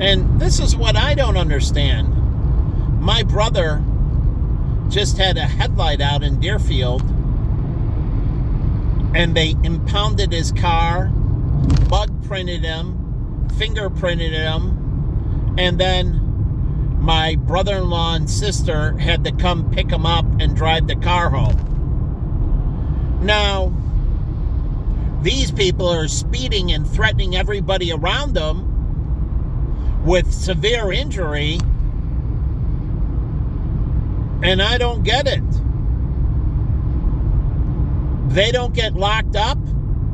And this is what I don't understand. My brother just had a headlight out in Deerfield, and they impounded his car, bug printed him, fingerprinted him, and then my brother-in-law and sister had to come pick him up and drive the car home. Now, these people are speeding and threatening everybody around them with severe injury, and I don't get it. They don't get locked up.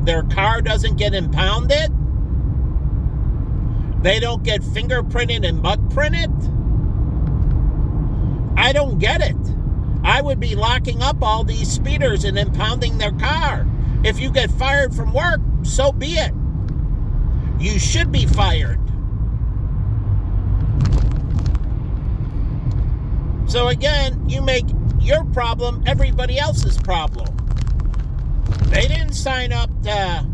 Their car doesn't get impounded. They don't get fingerprinted and bug printed. I don't get it. I would be locking up all these speeders and impounding their car. If you get fired from work, so be it. You should be fired. So again, you make your problem everybody else's problem. They didn't sign up to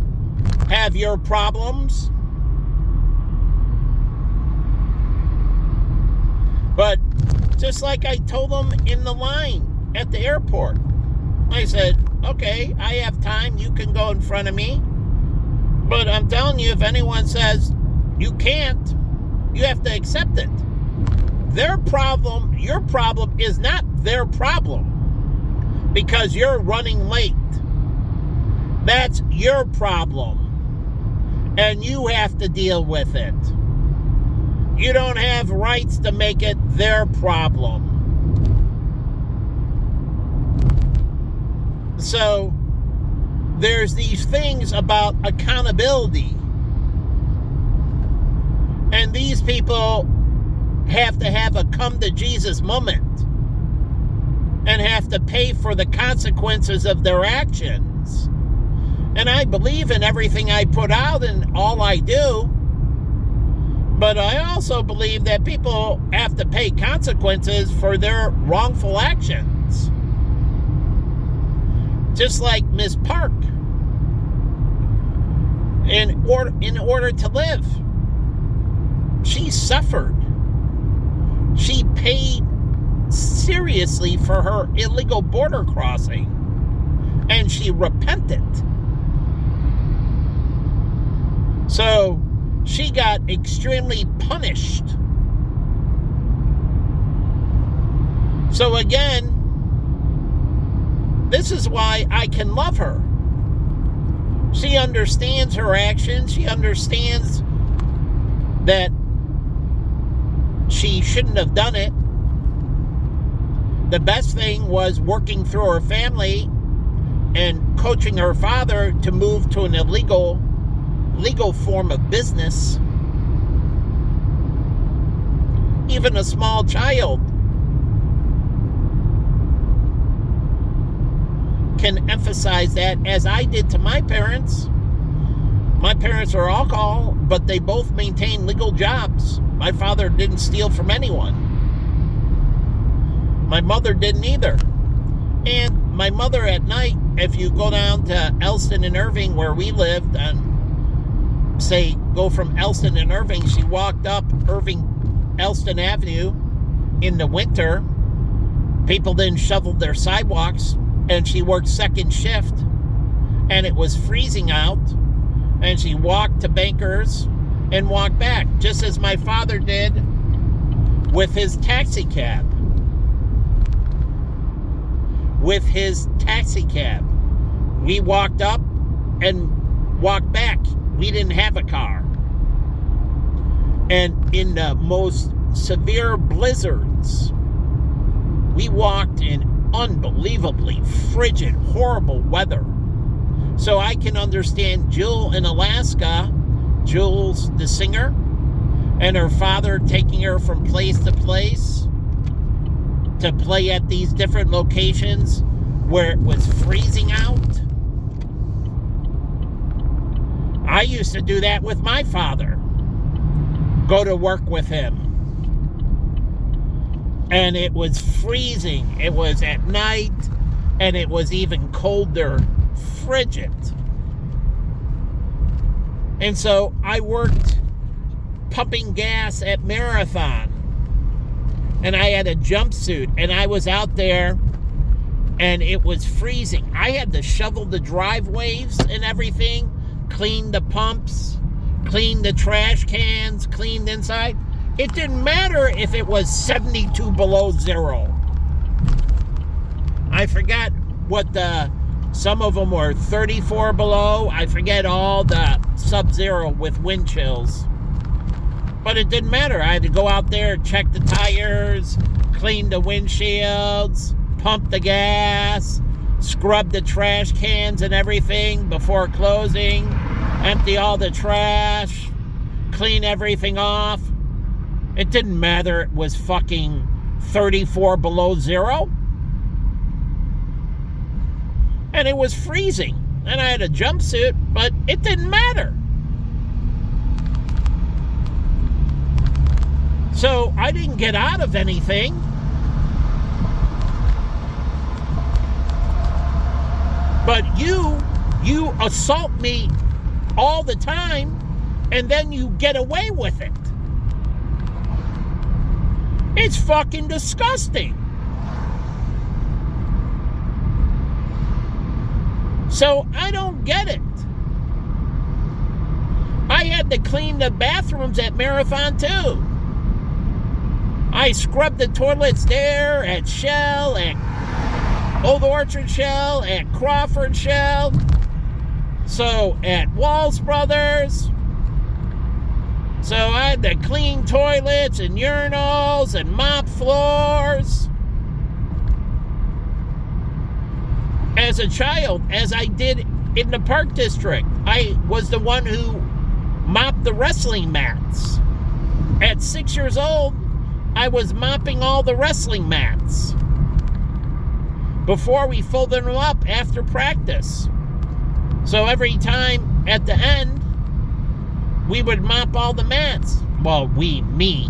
have your problems. But just like I told them in the line at the airport, I said, okay, I have time. You can go in front of me. But I'm telling you, if anyone says you can't, you have to accept it. Their problem, your problem is not their problem because you're running late. That's your problem. And you have to deal with it. You don't have rights to make it their problem. So, there's these things about accountability. And these people have to have a come to Jesus moment and have to pay for the consequences of their actions. And I believe in everything I put out and all I do. But I also believe that people have to pay consequences for their wrongful actions. Just like Miss Park. In order to live, she suffered. She paid seriously for her illegal border crossing. And she repented. So she got extremely punished. So again, this is why I can love her. She understands her actions. She understands that she shouldn't have done it. The best thing was working through her family and coaching her father to move to an legal form of business. Even a small child can emphasize that, as I did to my parents. My parents are alcohol, but they both maintained legal jobs. My father didn't steal from anyone. My mother didn't either. And my mother at night, if you go down to Elston and Irving where we lived, and say go from Elston and Irving, she walked up Elston Avenue in the winter. People didn't shovel their sidewalks, and she worked second shift, and it was freezing out, and she walked to Bankers and walked back, just as my father did with his taxi cab. With his taxi cab, we walked up and walked back. We didn't have a car. And in the most severe blizzards, we walked in unbelievably frigid, horrible weather. So I can understand Jill in Alaska, Jules the singer, and her father taking her from place to place to play at these different locations where it was freezing out. I used to do that with my father. Go to work with him. And it was freezing. It was at night, and it was even colder, frigid. And so I worked pumping gas at Marathon. And I had a jumpsuit, and I was out there, and it was freezing. I had to shovel the driveways and everything, clean the pumps, clean the trash cans, clean the inside. It didn't matter if it was 72 below zero. I forgot what some of them were 34 below. I forget all the sub-zero with wind chills. But it didn't matter. I had to go out there, check the tires, clean the windshields, pump the gas, scrub the trash cans and everything before closing, empty all the trash, clean everything off. It didn't matter it was fucking 34 below zero. And it was freezing. And I had a jumpsuit, but it didn't matter. So I didn't get out of anything. But you assault me all the time, and then you get away with it. It's fucking disgusting. So I don't get it. I had to clean the bathrooms at Marathon too. I scrubbed the toilets there at Shell, at Old Orchard Shell, at Crawford Shell. So at Walls Brothers. So I had to clean toilets and urinals and mop floors. As a child, as I did in the Park District, I was the one who mopped the wrestling mats. At 6 years old, I was mopping all the wrestling mats before we folded them up after practice. So every time at the end, we would mop all the mats. Well, me.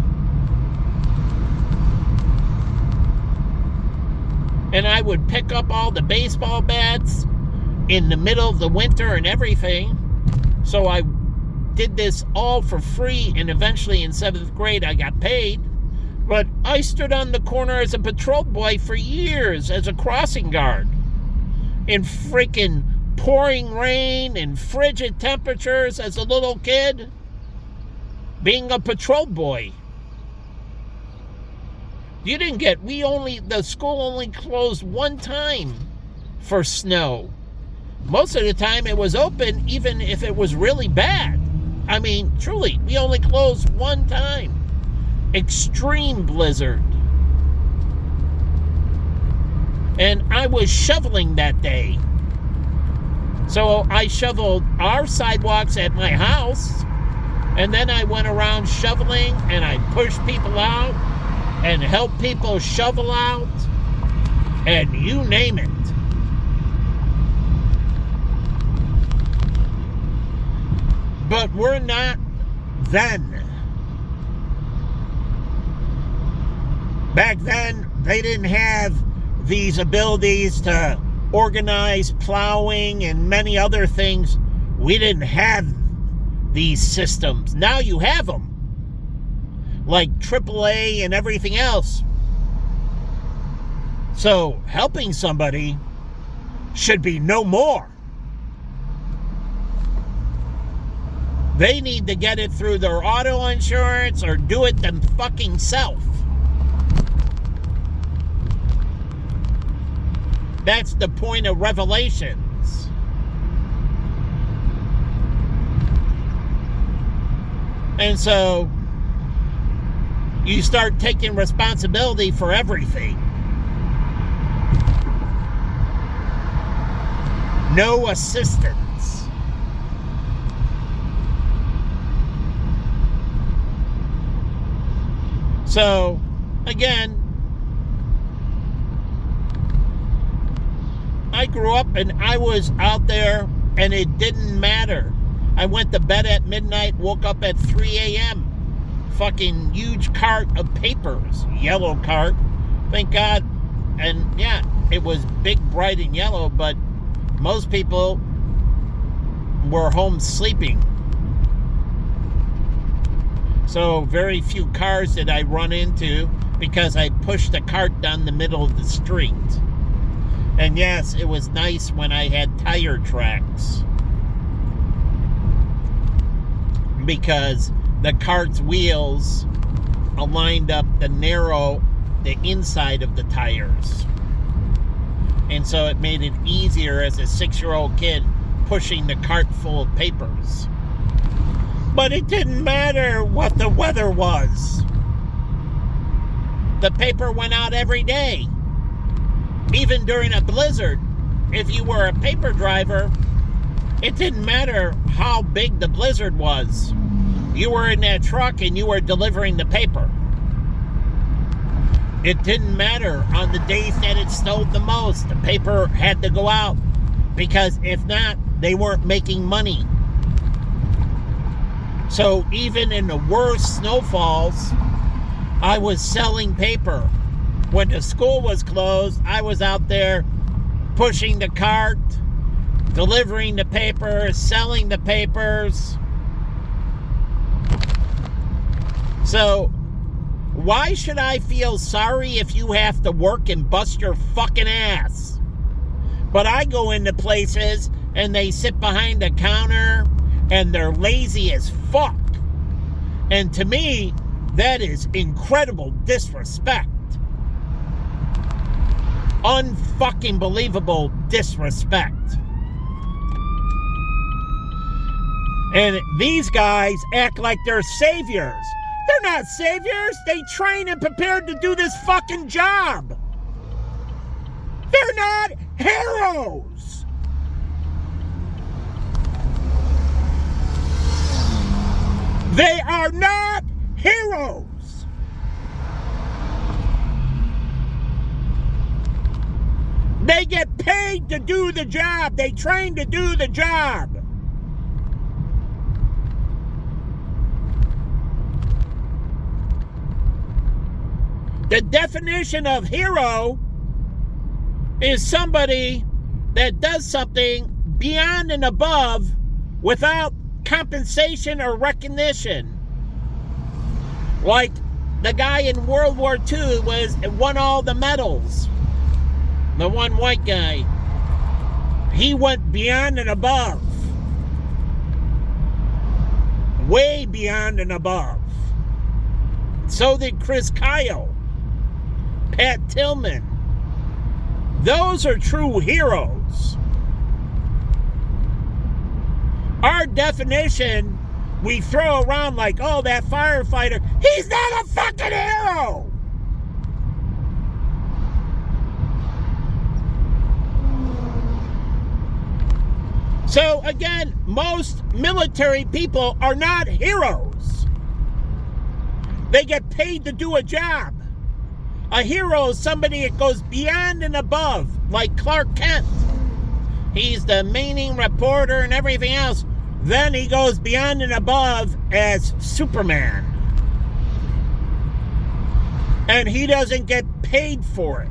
And I would pick up all the baseball bats in the middle of the winter and everything. So I did this all for free, and eventually in 7th grade I got paid. But I stood on the corner as a patrol boy for years as a crossing guard. In freaking pouring rain and frigid temperatures as a little kid. Being a patrol boy. The school only closed one time for snow. Most of the time it was open, even if it was really bad. I mean, truly, we only closed one time. Extreme blizzard. And I was shoveling that day. So I shoveled our sidewalks at my house, and then I went around shoveling, and I pushed people out and helped people shovel out, and you name it. But we're not then. Back then, they didn't have these abilities to organize plowing and many other things. We didn't have these systems. Now you have them. Like AAA and everything else. So helping somebody should be no more. They need to get it through their auto insurance or do it them fucking self. That's the point of Revelations. And so you start taking responsibility for everything. No assistance. So, again, I grew up and I was out there and it didn't matter. I went to bed at midnight, woke up at 3 a.m. Fucking huge cart of papers, yellow cart, thank God. And yeah, it was big, bright, and yellow, but most people were home sleeping. So very few cars did I run into because I pushed the cart down the middle of the street. And yes, it was nice when I had tire tracks, because the cart's wheels aligned up the inside of the tires. And so it made it easier as a 6-year-old kid pushing the cart full of papers. But it didn't matter what the weather was. The paper went out every day. Even during a blizzard, if you were a paper driver, it didn't matter how big the blizzard was. You were in that truck and you were delivering the paper. It didn't matter on the days that it snowed the most. The paper had to go out, because if not, they weren't making money. So even in the worst snowfalls, I was selling paper. When the school was closed, I was out there pushing the cart, delivering the papers, selling the papers. So why should I feel sorry if you have to work and bust your fucking ass? But I go into places and they sit behind a counter and they're lazy as fuck. And to me, that is incredible disrespect. Unfucking believable disrespect. And these guys act like they're saviors. They're not saviors. They train and prepared to do this fucking job. They're not heroes. They are not heroes. They get paid to do the job. They train to do the job. The definition of hero is somebody that does something beyond and above without compensation or recognition. Like the guy in World War II won all the medals. The one white guy. He went beyond and above. Way beyond and above. So did Chris Kyle. Pat Tillman. Those are true heroes. Our definition, we throw around like, oh, that firefighter, he's not a fucking hero. So again, most military people are not heroes. They get paid to do a job. A hero is somebody that goes beyond and above, like Clark Kent. He's the main reporter and everything else. Then he goes beyond and above as Superman. And he doesn't get paid for it.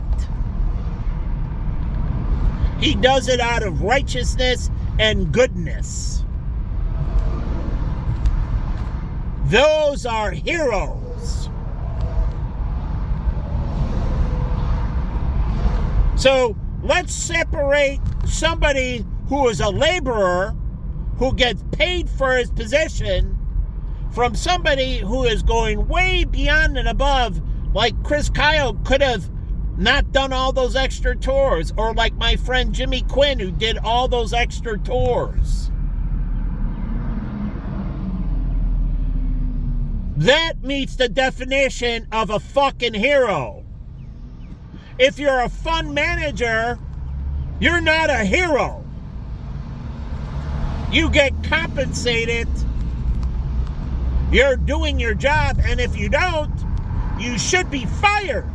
He does it out of righteousness and goodness. Those are heroes. So let's separate somebody who is a laborer who gets paid for his position from somebody who is going way beyond and above, like Chris Kyle could have not done all those extra tours, or like my friend Jimmy Quinn who did all those extra tours. That meets the definition of a fucking hero. If you're a fund manager, you're not a hero. You get compensated. You're doing your job, and if you don't, you should be fired.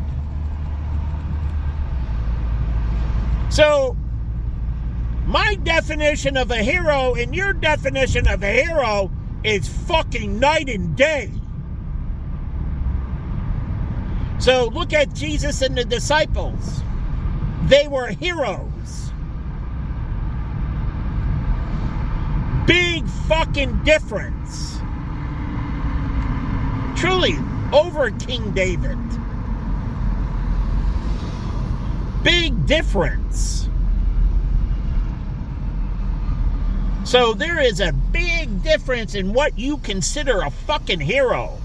So, my definition of a hero and your definition of a hero is fucking night and day. So, look at Jesus and the disciples. They were heroes. Big fucking difference. Truly, over King David. Big difference. So there is a big difference in what you consider a fucking hero.